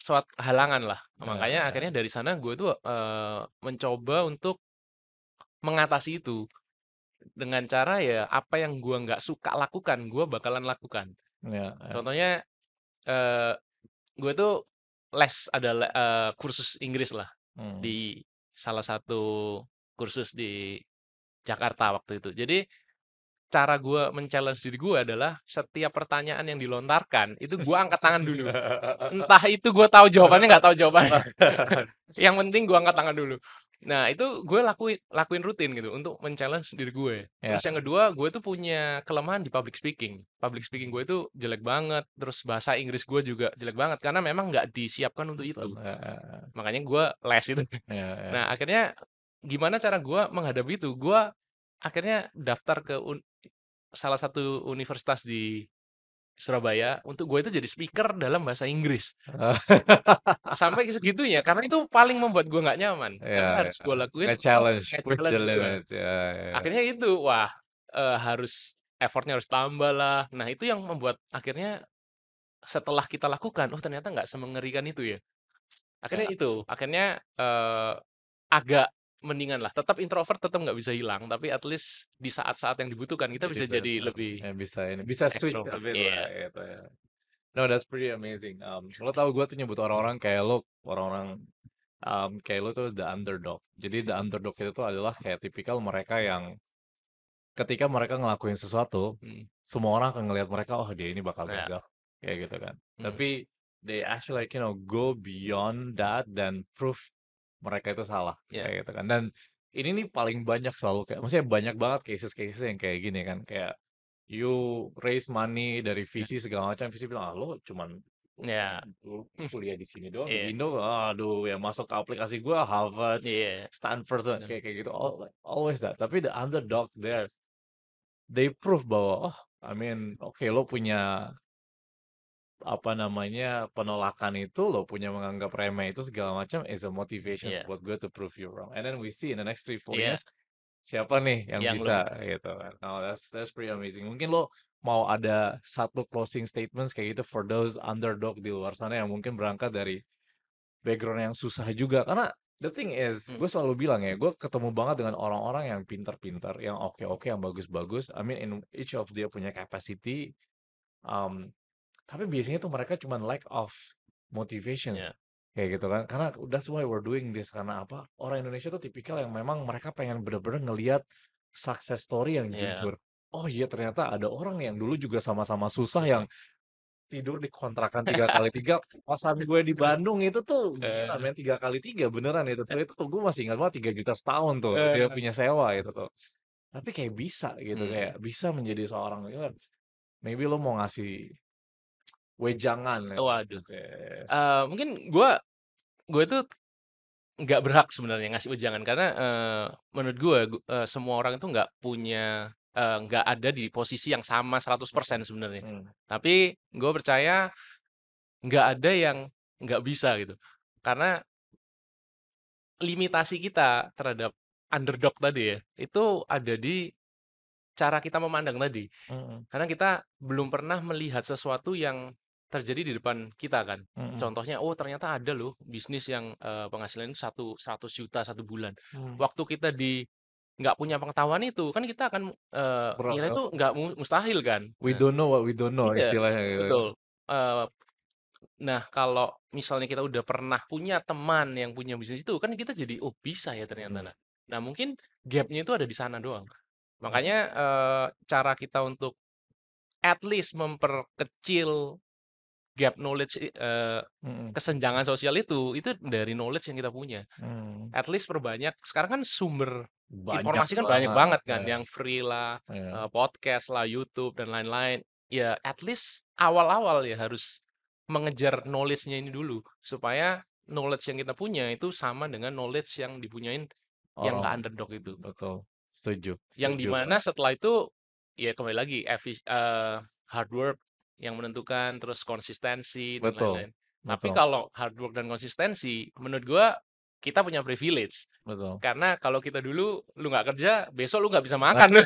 B: suatu halangan lah. Makanya
A: ya,
B: akhirnya dari sana gue tuh, mencoba untuk mengatasi itu. Dengan cara ya apa yang gua nggak suka lakukan, gua bakalan lakukan.
A: ya, ya.
B: Contohnya, eee gue tuh ada kursus Inggris lah,
A: Hmm.
B: di salah satu kursus di Jakarta waktu itu. Jadi, cara gue men-challenge diri gue adalah setiap pertanyaan yang dilontarkan, itu gue angkat tangan dulu. Entah itu gue tahu jawabannya, nggak tahu jawabannya. Yang penting gue angkat tangan dulu. Nah, itu gue lakuin rutin gitu untuk men-challenge diri gue.
A: Ya,
B: Terus yang kedua, gue tuh punya kelemahan di public speaking. Public speaking gue itu jelek banget, terus bahasa Inggris gue juga jelek banget karena memang nggak disiapkan untuk
A: betul.
B: itu.
A: Ya,
B: Makanya gue les itu.
A: ya, ya.
B: Nah, akhirnya gimana cara gue menghadapi itu? Gue akhirnya daftar ke salah satu universitas di Surabaya, untuk gue itu jadi speaker dalam bahasa Inggris.
A: Oh.
B: Sampai segitunya, karena itu paling membuat gue nggak nyaman. Tapi
A: Iya,
B: harus
A: iya.
B: gue lakuin,
A: Nge-challenge, push the
B: nge-challenge gue.
A: limit. Ya, ya.
B: Akhirnya itu, wah, harus effort-nya harus tambah lah. Nah, itu yang membuat akhirnya setelah kita lakukan, oh ternyata nggak semengerikan itu ya. Akhirnya
A: Ya,
B: itu, akhirnya, agak mendingan lah. Tetap introvert, tetap nggak bisa hilang, tapi at least di saat-saat yang dibutuhkan kita bisa
A: bisa,
B: jadi lebih
A: bisa ini, bisa switch a
B: extrovert.
A: bit lah
B: Iya,
A: gitu ya. No, that's pretty amazing. Lo tau gue tuh nyebut orang-orang kayak lo, orang-orang kayak lo tuh the underdog. Jadi the underdog itu tuh adalah kayak tipikal mereka yang ketika mereka ngelakuin sesuatu,
B: mhm,
A: semua orang akan ngelihat mereka, oh dia ini bakal
B: iya,
A: gagal, kayak gitu kan.
B: mhm,
A: Tapi they actually like go beyond that dan prove mereka itu salah,
B: iya,
A: kayak gitu kan. Dan ini nih paling banyak selalu kayak, maksudnya banyak banget cases-cases yang kayak gini kan, kayak you raise money dari
B: mhm,
A: VC segala macam, VC bilang, ah lo cuman
B: iya,
A: lu kuliah di sini doang di
B: iya,
A: Indo, aduh yang masuk ke aplikasi gua Harvard,
B: iya,
A: Stanford,
B: bener,
A: kayak kayak gitu, always that. Tapi the underdog there, they prove bahwa, oh, I mean, oke, lo punya apa namanya penolakan itu, lo punya menganggap remeh itu segala macam is a motivation
B: iya,
A: buat gue to prove you wrong. And then we see in the next 3 4
B: iya,
A: years siapa nih yang
B: yang lebih
A: bisa gitu kan. Oh, that's pretty amazing. Mungkin lo mau ada satu closing statements kayak gitu for those underdog di luar sana yang mungkin berangkat dari background yang susah juga. Karena the thing is,
B: mhm,
A: gue selalu bilang ya, gue ketemu banget dengan orang-orang yang pintar-pintar, yang oke-oke, yang bagus-bagus. I mean, in each of dia punya capacity. Um, tapi biasanya tuh mereka cuman lack of motivation.
B: iya,
A: Kayak gitu kan. Karena that's why we're doing this. Karena apa? Orang Indonesia tuh tipikal yang memang mereka pengen bener-bener ngeliat success story yang
B: iya,
A: jujur. Oh iya ternyata ada orang yang dulu juga sama-sama susah yang
B: susah.
A: tidur di kontrakan 3x3. Kosan gue di Bandung itu tuh gila
B: Eee,
A: men, 3x3 beneran itu tuh. Itu tuh gue masih ingat banget 3 juta setahun tuh. Dia
B: eee,
A: punya sewa itu tuh. Tapi kayak bisa gitu.
B: mhm,
A: Kayak bisa menjadi seorang gitu kan. Maybe lo mau ngasih wejangan ya.
B: waduh,
A: Yes.
B: mungkin gue tuh nggak berhak sebenarnya ngasih wejangan karena, menurut gue, semua orang itu nggak punya, nggak ada di posisi yang sama 100% sebenarnya.
A: Hmm.
B: Tapi gue percaya nggak ada yang nggak bisa gitu. Karena limitasi kita terhadap underdog tadi ya, itu ada di cara kita memandang tadi.
A: Mm,
B: Karena kita belum pernah melihat sesuatu yang terjadi di depan kita kan.
A: mm,
B: Contohnya, oh ternyata ada loh bisnis yang, penghasilannya 100 juta satu bulan.
A: mm.
B: Waktu kita nggak punya pengetahuan itu, kan kita akan, ngira itu nggak mustahil kan.
A: We
B: Nah
A: don't know what we don't know
B: iya,
A: istilahnya gitu kan.
B: betul. Eee, nah kalau misalnya kita udah pernah punya teman yang punya bisnis itu, kan kita jadi, "Oh bisa ya ternyata."
A: Mm,
B: Nah mungkin gap-nya itu ada di sana doang.
A: mm,
B: Makanya, cara kita untuk at least memperkecil gap knowledge
A: mm,
B: kesenjangan sosial itu dari knowledge yang kita punya.
A: mm.
B: At least perbanyak sekarang kan sumber
A: Banyak
B: informasi kan banyak
A: banget
B: banget kan,
A: ya.
B: yang free lah,
A: Ya.
B: podcast lah, YouTube dan lain-lain. Ya at least awal-awal ya harus mengejar knowledge-nya ini dulu, supaya knowledge yang kita punya itu sama dengan knowledge yang dipunyain yang
A: Orang
B: nggak underdog itu.
A: betul. Setuju,
B: Yang di
A: setuju
B: mana
A: banget.
B: setelah itu, ya kembali lagi hard work yang menentukan, terus konsistensi dan
A: Betul,
B: lain-lain. Tapi
A: betul,
B: kalau hard work dan konsistensi, menurut gua kita punya privilege.
A: betul.
B: Karena kalau kita dulu, lu nggak kerja, besok lu nggak bisa makan lu.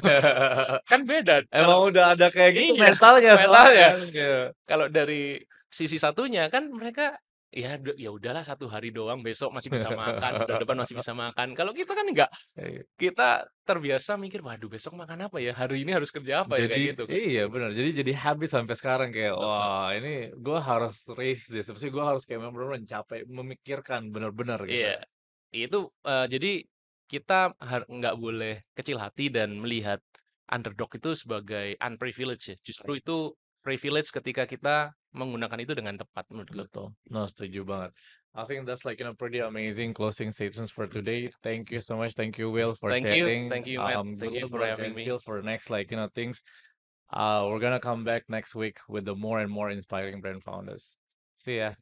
B: Kan beda
A: Emang
B: kalau
A: udah ada kayak gitu
B: iya,
A: mentalnya soalnya
B: mentalnya.
A: kan, gitu.
B: Kalau dari sisi satunya kan mereka, ya udahlah 1 hari doang, besok masih bisa makan, bulan depan masih bisa makan. Kalau kita kan enggak,
A: Iya.
B: kita terbiasa mikir, "Waduh besok makan apa ya? Hari ini harus kerja apa ya?"
A: Jadi
B: Kayak gitu kan.
A: iya benar, jadi habit sampai sekarang kayak,
B: Betul.
A: wah ini gue harus raise this, maksudnya gue harus kayak bener-bener mencapai, memikirkan bener-bener gitu.
B: Iya. Itu, jadi kita nggak boleh kecil hati dan melihat underdog itu sebagai unprivileged ya. Justru itu privilege ketika kita menggunakan itu dengan tepat menurut gue.
A: Betul. No, setuju banget. I think that's like, pretty amazing closing statements for today. Thank you so much. Thank you, Will, for sharing.
B: Thank you Matt,
A: Good
B: thank you
A: luck,
B: for
A: bro,
B: having
A: and
B: me.
A: feel for next, things. We're gonna come back next week with the more and more inspiring brand founders. See ya.